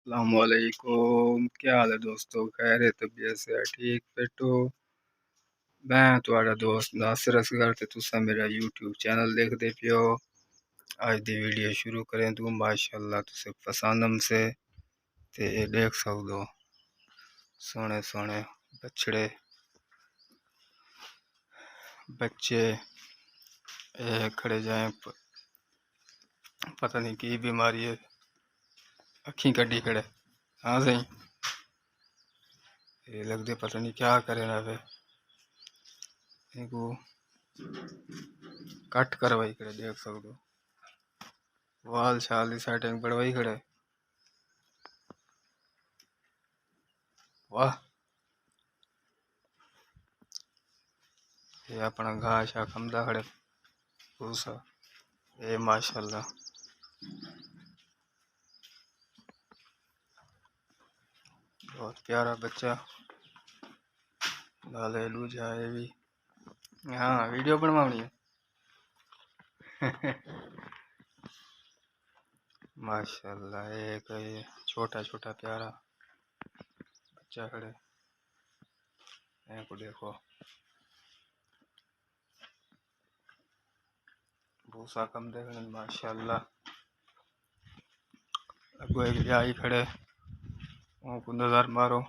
अस्सलामुअलैकुम, क्या हाल है दोस्तों? खैर है, तबीयत से ठीक पेटो। मैं तुम्हारा दोस्त नासिर असगर ते तुसा मेरा यूट्यूब चैनल देखते पियो। आज दी वीडियो शुरू करें तू माशाअल्लाह तुसे पसंद हमसे ते ये देख सकदो सोने सोने बछड़े बच्चे खड़े जाए पता नहीं की बीमारी है, अखी कड्डी खड़े। हाँ सही, ये लगते पता नहीं क्या करे ना वे इनको कट करवाई खड़े, देख सकदो वाल शाल सेटिंग बढ़वाई खड़े। वाह, ये अपना घास शा खमदा खड़े भूसा। ये माशाल्लाह बहुत प्यारा बच्चा लाले लूजा ये भी। हाँ वीडियो बनवानी है। माशाल्लाह एक ये छोटा छोटा प्यारा बच्चा खड़े को देखो, भूसा कम देखने माशाल्लाह। अगो एक जाई खड़े उनको नजर मारो,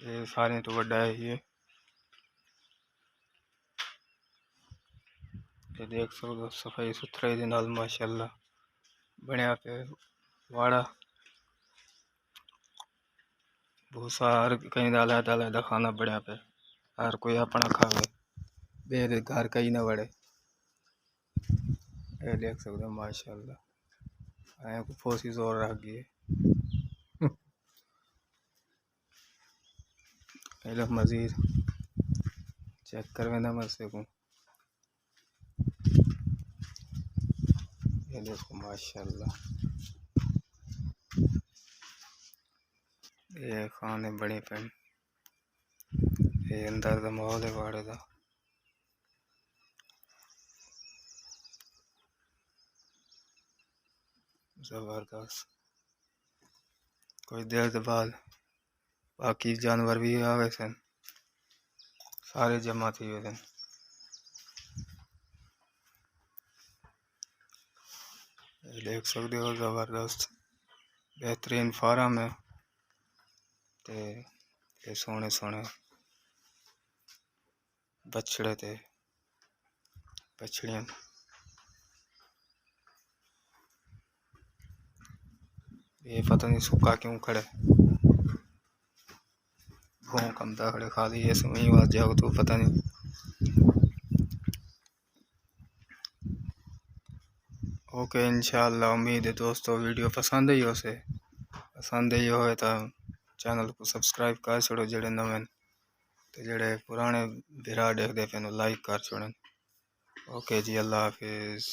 ये सारे तो बड़ा है ये देख सकते सफाई सुथराई दे नाल माशाल्लाह बनया पे वाड़ा। भूसा हर कहीं दाला खाना बनया पे, हर कोई अपना खावे, बेरे घर कहीं ना बड़े। ये देख सकते माशाल्लाह आया को फोसी जोर रख गई। ये मजीद चेक करवे ना मत से को, ये देखो माशाल्लाह ये खाने बड़ी पेन। ये अंदर का माहौल है वाड़े का जबरदस्त। कोई देर के बाद बाकी जानवर भी आवे सन, सारे जमा थी हुए सन। देख सकते हो जबरदस्त बेहतरीन फार्म है ते ये सोने सोने बछड़े थे बछड़ियां। ये पता नहीं सूखा क्यों खड़े भूं कमता खड़े, खाली ये समय बात जाओ तो पता नहीं। ओके इंशाल्लाह, उम्मीद है दोस्तों वीडियो पसंद आई हो से, पसंद आई हो तो चैनल को सब्सक्राइब कर छोड़ो जेड़े नवे, तो जेड़े पुराने बिरा देखते पे लाइक कर छोड़न। ओके जी, अल्लाह हाफिज।